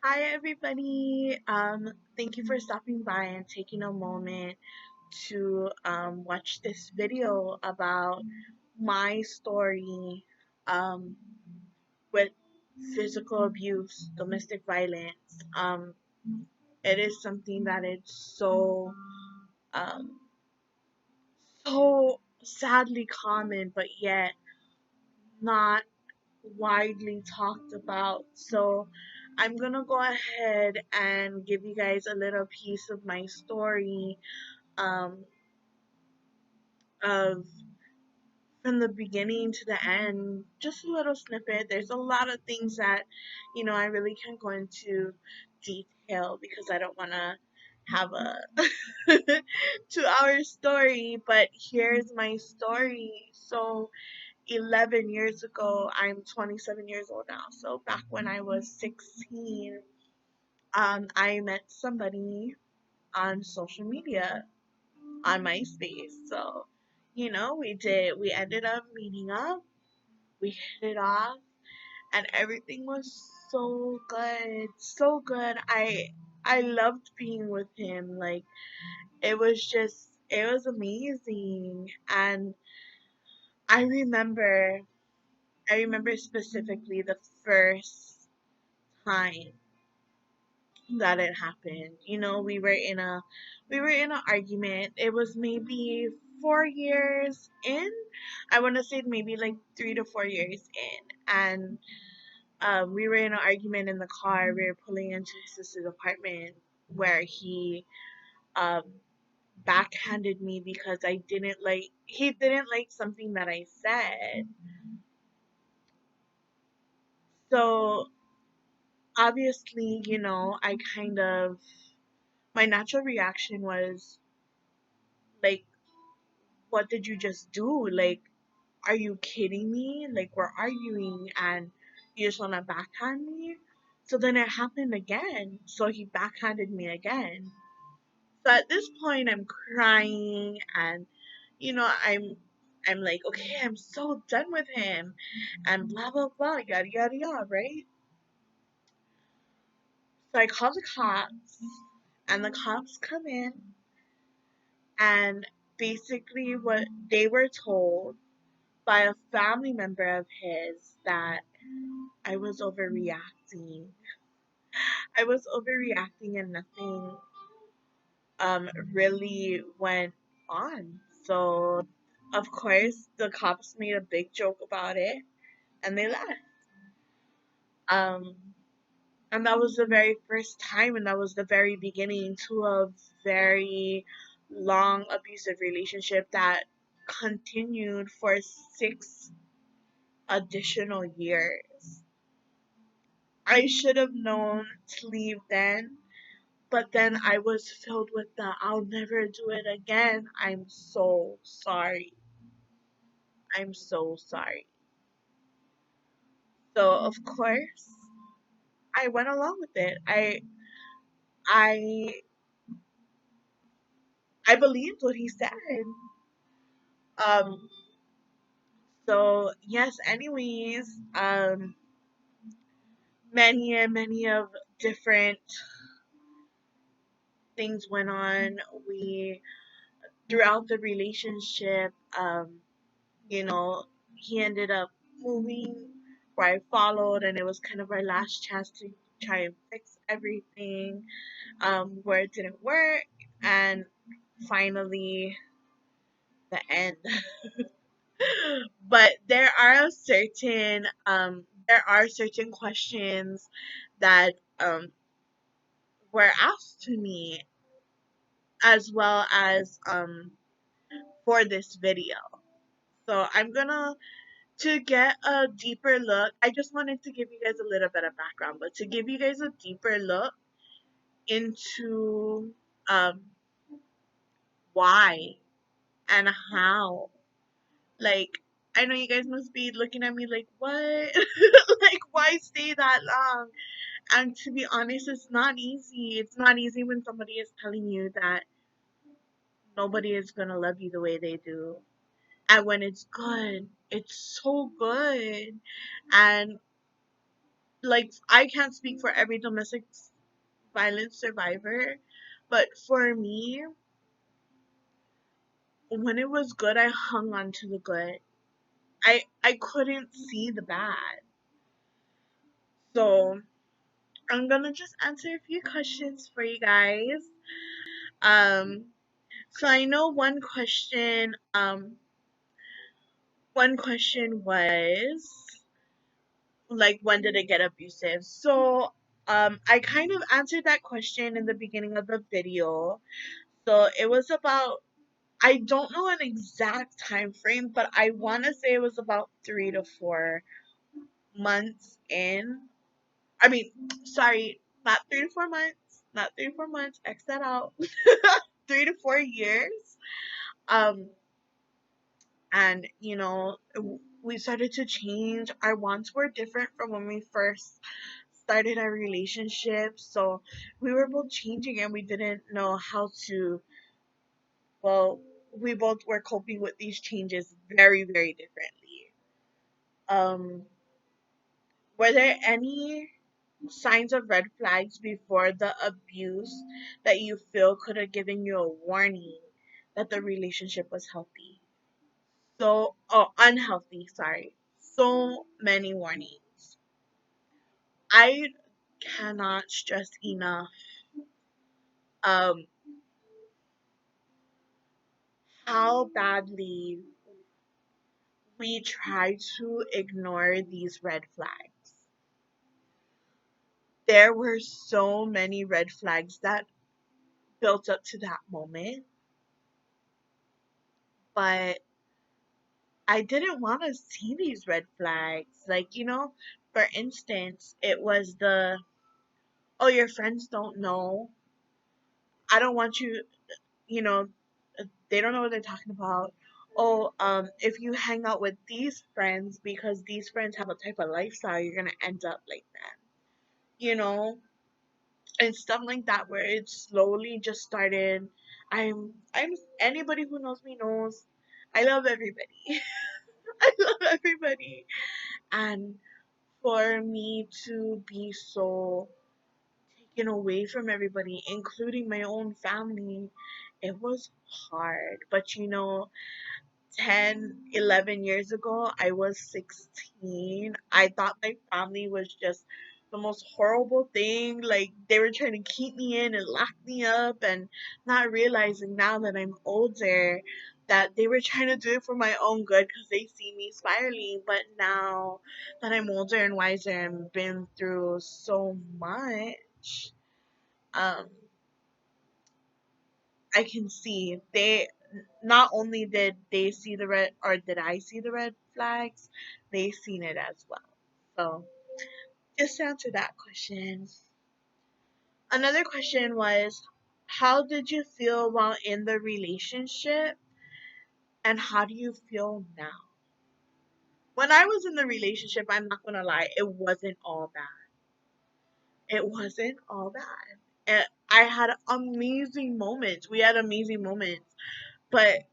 Hi everybody. Thank you for stopping by and taking a moment to watch this video about my story um, with physical abuse, domestic violence. It is something that it's um, so sadly common, but yet not widely talked about. So I'm gonna go ahead and give you guys a little piece of my story um, of from the beginning to the end, just a little snippet. There's a lot of things that, I really can't go into detail because I don't want to have a 2 hour story, but here's my story. So, 11 years ago, I'm 27 years old now. So, back when I was 16, I met somebody on social media on MySpace. So, we ended up meeting up, we hit it off, and everything was so good, so good. I loved being with him. Like, it was amazing. And I remember, I remember specifically the first time that it happened. We were in an argument. It was maybe 4 years in. I want to say maybe like 3 to 4 years in, and we were in an argument in the car. We were pulling into his sister's apartment where he um backhanded me because he didn't like something that I said. So obviously, I kind of my natural reaction was like, what did you just do? Like, are you kidding me? Like, we're arguing and you just want to backhand me? So then it happened again. So he backhanded me again. So at this point, I'm crying and, you know, I'm. I'm like, okay, I'm so done with him, and blah blah blah, yada yada yada, right? So I call the cops, and the cops come in, and basically what they were told by a family member of his that I was overreacting. I was overreacting and nothing really went on. So of course the cops made a big joke about it and they left. Um and that was the very first time and that was the very beginning to a very long abusive relationship that continued for 6 additional years. I should have known to leave then, but then I was filled with the I'll never do it again. I'm so sorry. I'm so sorry. So of course I went along with it. I I believed what he said. Um so yes, anyways, many and many of different things went on. We throughout the relationship, you know, he ended up moving where I followed, and it was kind of our last chance to try and fix everything where it didn't work, and finally the end. But there are certain questions that were asked to me as well as for this video. So I'm gonna to get a deeper look, I just wanted to give you guys a little bit of background, but to give you guys a deeper look into um, why and how. Like, I know you guys must be looking at me like, what? Like, why stay that long? And to be honest, it's not easy. It's not easy when somebody is telling you that nobody is going to love you the way they do. And when it's good, it's so good. And like I can't speak for every domestic violence survivor, but for me, when it was good, I hung on to the good. I couldn't see the bad. So I'm gonna just answer a few questions for you guys. Um, so I know one question was like, when did it get abusive? So I kind of answered that question in the beginning of the video. So it was about, I don't know an exact time frame, but I want to say it was about 3 to 4 months in. I mean, sorry, not 3 to 4 months, not 3 to 4 months. X that out. 3 to 4 years. Um, and we started to change. Our wants were different from when we first started our relationship. So we were both changing, and we didn't know how to. Well, we both were coping with these changes very, very differently. Um, were there any signs of red flags before the abuse that you feel could have given you a warning that the relationship was healthy? So, oh, unhealthy, sorry. So many warnings. I cannot stress enough um how badly we try to ignore these red flags. There were so many red flags that built up to that moment, but I didn't want to see these red flags. Like, for instance, it was oh, your friends don't know. I don't want you, you know, they don't know what they're talking about. Oh, if you hang out with these friends because these friends have a type of lifestyle, you're gonna end up like them. You know, and stuff like that where it slowly just started. I'm anybody who knows me knows I love everybody. I love everybody. And for me to be so taken away from everybody, including my own family, it was hard. But 10, 11 years ago, I was 16. I thought my family was just the most horrible thing. Like, they were trying to keep me in and lock me up, and not realizing now that I'm older that they were trying to do it for my own good because they see me spiraling. But now that I'm older and wiser and been through so much, um, I can see they not only did they see the red, or did I see the red flags, they seen it as well. So just to answer that question. Another question was, how did you feel while in the relationship, and how do you feel now? When I was in the relationship, I'm not gonna lie, it wasn't all bad. It wasn't all bad. And I had amazing moments. We had amazing moments. But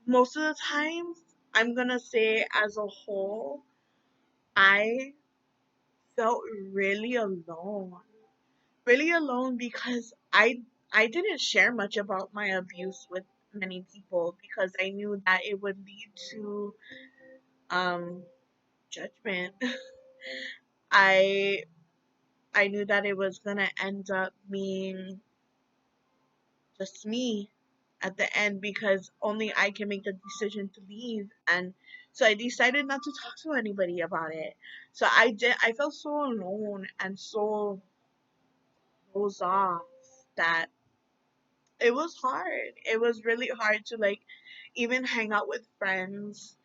most of the times, I'm gonna say as a whole, I felt really alone. Really alone because I didn't share much about my abuse with many people because I knew that it would lead to um judgment. I I knew that it was gonna end up being just me at the end because only I can make the decision to leave. And so I decided not to talk to anybody about it. So I felt so alone and so closed off that it was hard. It was really hard to like even hang out with friends,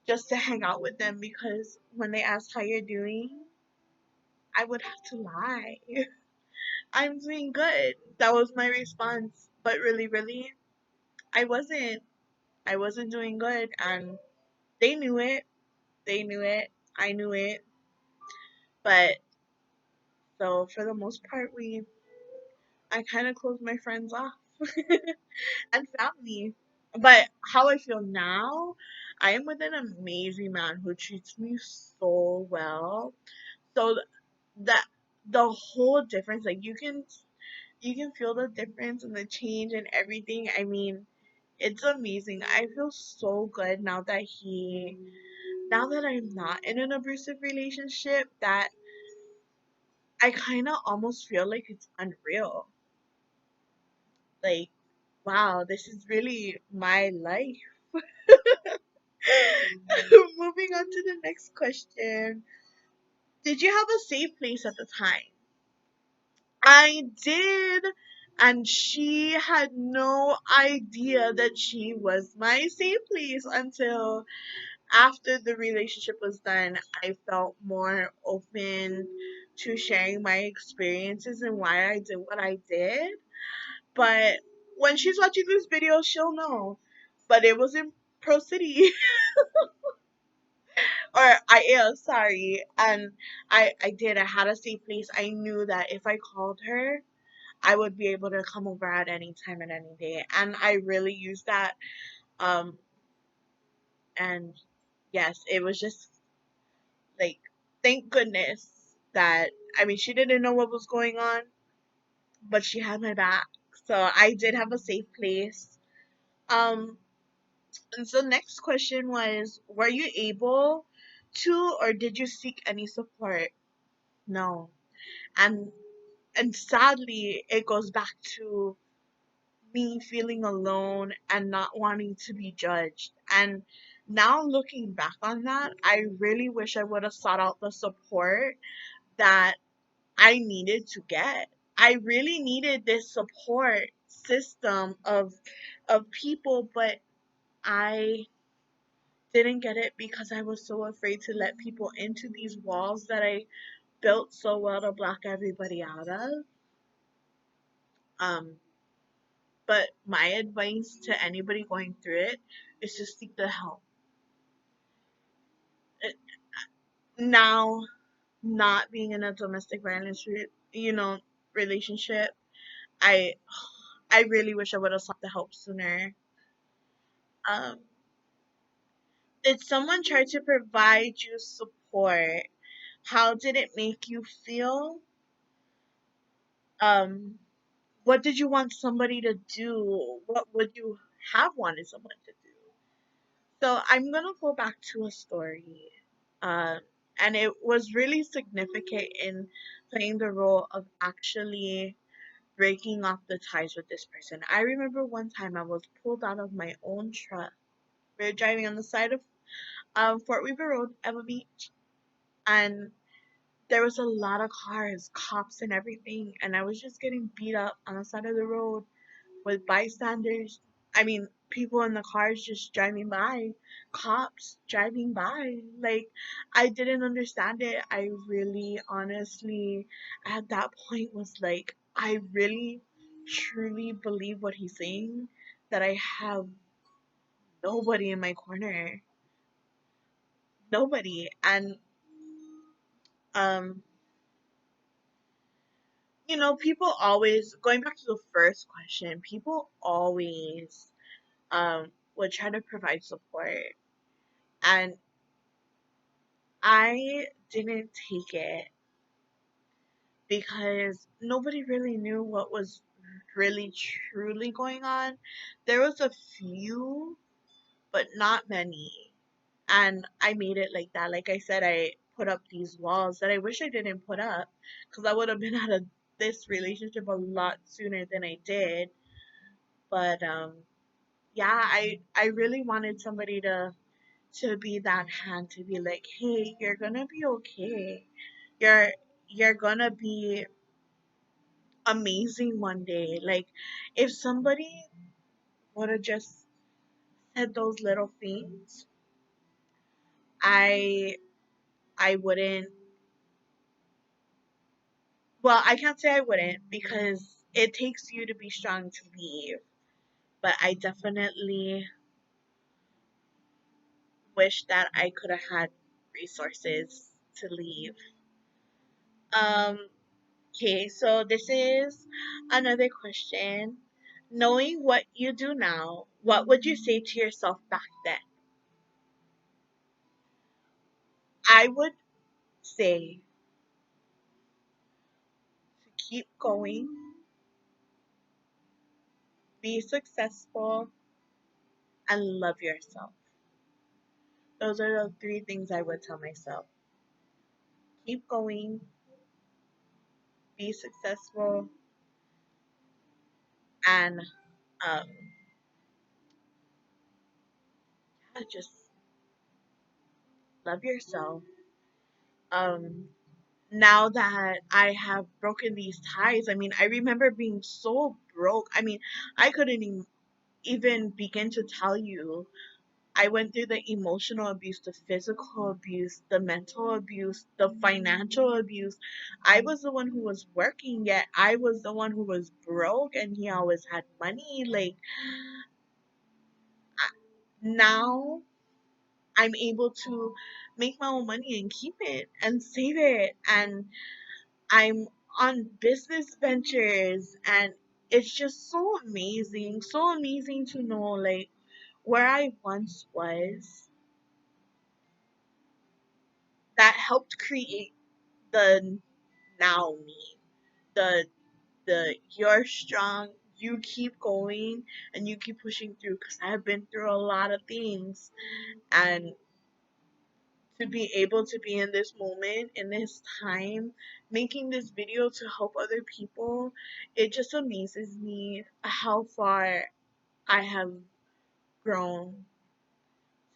just to hang out with them, because when they asked how you're doing, I would have to lie. I'm doing good. That was my response. But really, really, I wasn't. I wasn't doing good, and they knew it. They knew it. I knew it. But so for the most part, I kind of closed my friends off and family. But how I feel now, I am with an amazing man who treats me so well. So that the whole difference, like you can feel the difference and the change and everything. I mean, it's amazing. I feel so good now that I'm not in an abusive relationship, that I kind of almost feel like it's unreal. Like, wow, this is really my life. Moving on to the next question. Did you have a safe place at the time? I did, and she had no idea that she was my safe place until after the relationship was done. I felt more open to sharing my experiences and why I did what I did. But when she's watching this video, she'll know. But it was in Pro City, or I am sorry, and I had a safe place. I knew that if I called her, I would be able to come over at any time and any day, and I really used that. Um, and yes, it was just like, thank goodness that, I mean, she didn't know what was going on, but she had my back, so I did have a safe place. Um, and so next question was, were you able to, or did you seek any support? No. And sadly, it goes back to me feeling alone and not wanting to be judged. And now looking back on that, I really wish I would have sought out the support that I needed to get. I really needed this support system of people, but I didn't get it because I was so afraid to let people into these walls that I built so well to block everybody out of. Um, but my advice to anybody going through it is to seek the help. It- Now, not being in a domestic violence, relationship, I I really wish I would have sought the help sooner. Um, did someone try to provide you support? How did it make you feel? Um, what did you want somebody to do? What would you have wanted someone to do? So I'm gonna go back to a story. Uh, and it was really significant in playing the role of actually breaking off the ties with this person. I remember one time I was pulled out of my own truck. We were driving on the side of Fort Weaver Road, Eva Beach, and there was a lot of cars, cops, and everything, and I was just getting beat up on the side of the road with bystanders. I mean, people in the cars just driving by, cops driving by. Like, I didn't understand it. I really, honestly, at that point was like, I really, truly believe what he's saying, that I have nobody in my corner. Nobody. And, um, people always, going back to the first question, people always would try to provide support. And I didn't take it because nobody really knew what was really truly going on. There was a few, but not many. And I made it like that. Like I said, I put up these walls that I wish I didn't put up, because I would have been out of this relationship a lot sooner than I did. But yeah, I really wanted somebody to be that hand, to be like, hey, you're gonna be okay. You're you're gonna be amazing one day. Like, if somebody would have just said those little things, I I wouldn't, well, I can't say I wouldn't, because it takes you to be strong to leave. But I definitely wish that I could have had resources to leave. Um, okay, so this is another question. Knowing what you do now, what would you say to yourself back then? I would say to keep going, be successful, and love yourself. Those are the three things I would tell myself. Keep going, be successful, and um, just love yourself. Um, Now that I have broken these ties, I mean, I remember being so broke. I mean, I couldn't even begin to tell you. I went through the emotional abuse, the physical abuse, the mental abuse, the financial abuse. I was the one who was working, yet I was the one who was broke, and he always had money. Like, now I'm able to make my own money and keep it and save it, and I'm on business ventures, and it's just so amazing to know like where I once was that helped create the now me. The you're strong, you keep going and you keep pushing through, because I have been through a lot of things, and to be able to be in this moment, in this time, making this video to help other people, it just amazes me how far I have grown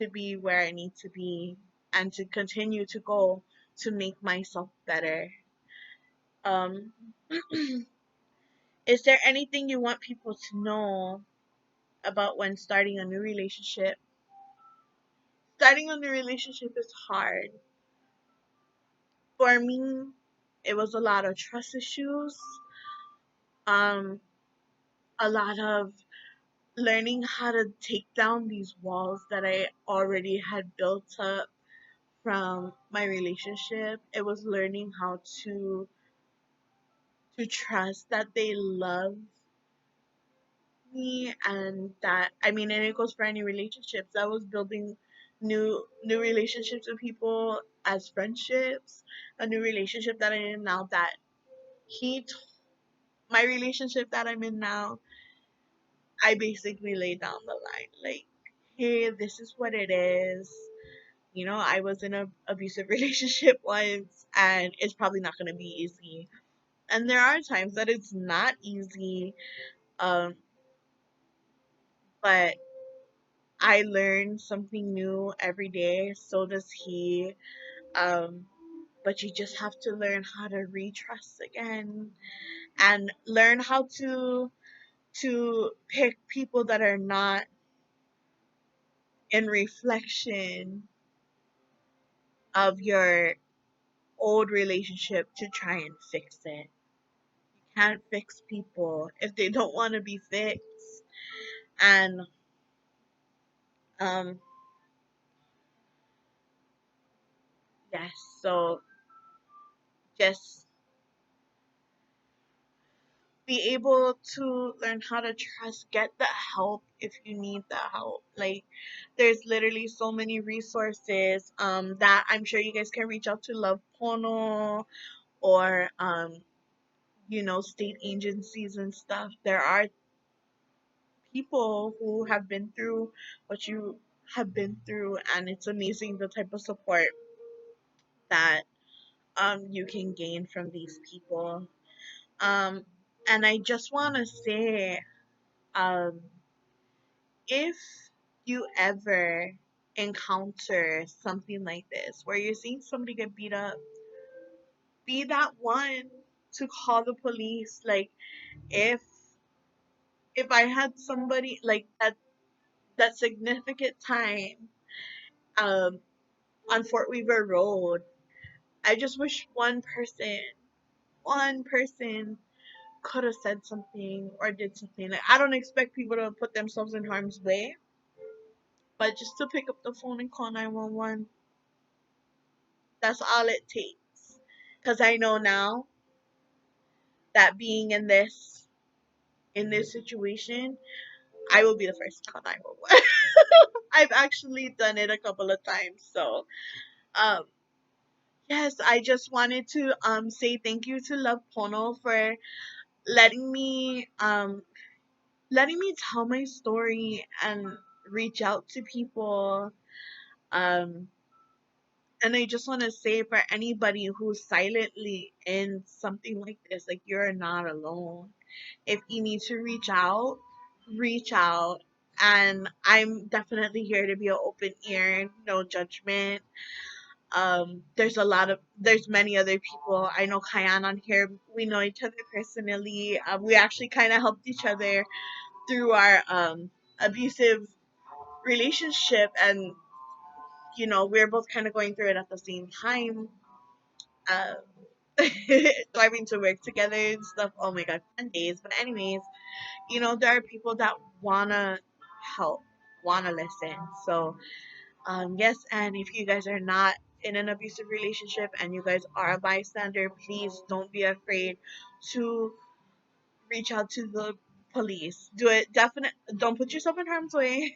to be where I need to be and to continue to go to make myself better. Um, is there anything you want people to know about when starting a new relationship? Starting a new relationship is hard. For me, it was a lot of trust issues, um, a lot of learning how to take down these walls that I already had built up from my relationship. It was learning how to trust that they love me, and that, I mean, and it goes for any relationships. I was building new relationships with people as friendships, a new relationship that I'm in now, that he t- my relationship that I'm in now, I basically laid down the line like, hey, this is what it is. You know, I was in a abusive relationship once, and it's probably not going to be easy. And there are times that it's not easy, um, but I learn something new every day. So does he. Um, but you just have to learn how to retrust again, and learn how to pick people that are not in reflection of your old relationship to try and fix it. You can't fix people if they don't want to be fixed. And um yes, so just be able to learn how to trust, get the help if you need the help. Like, there's literally so many resources that I'm sure you guys can reach out to Love Pono, or state agencies and stuff. There are people who have been through what you have been through, and it's amazing the type of support that you can gain from these people. um and I just want to say, um if you ever encounter something like this where you're seeing somebody get beat up, be that one to call the police. Like, if I had somebody like that significant time um on Fort Weaver Road, I just wish one person could have said something or did something. Like, I don't expect people to put themselves in harm's way, but just to pick up the phone and call 911, that's all it takes. Because I know now that being in this situation, I will be the first to call 911. I've actually done it a couple of times. So, um, Yes, I just wanted to say thank you to Love Pono for letting me letting me tell my story and reach out to people. Um and I just want to say, for anybody who's silently in something like this, like, you're not alone. If you need to reach out, reach out. And I'm definitely here to be an open ear, no judgment. There's many other people. I know Kyan on here. We know each other personally. We actually kind of helped each other through our abusive relationship, and we're both kind of going through it at the same time. Uh, driving to work together and stuff. Oh my god, fun days. But anyways, there are people that wanna help, wanna listen. So yes, and if you guys are not in an abusive relationship and you guys are a bystander, please don't be afraid to reach out to the police. Do it. Definitely don't put yourself in harm's way,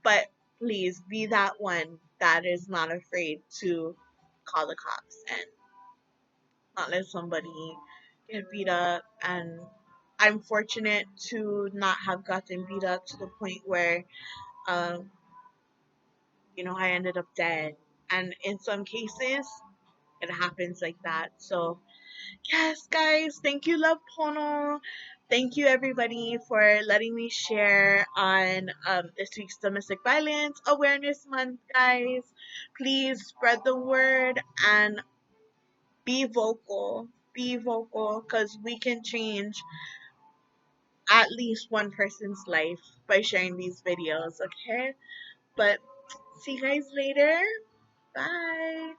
but please be that one that is not afraid to call the cops and not let somebody get beat up. And I'm fortunate to not have gotten beat up to the point where um I ended up dead. And in some cases it happens like that. So yes, guys, thank you, Love Pono. Thank you, everybody, for letting me share on this week's Domestic Violence Awareness Month, guys. Please spread the word and be vocal. Be vocal, because we can change at least one person's life by sharing these videos, okay? But see you guys later. Bye.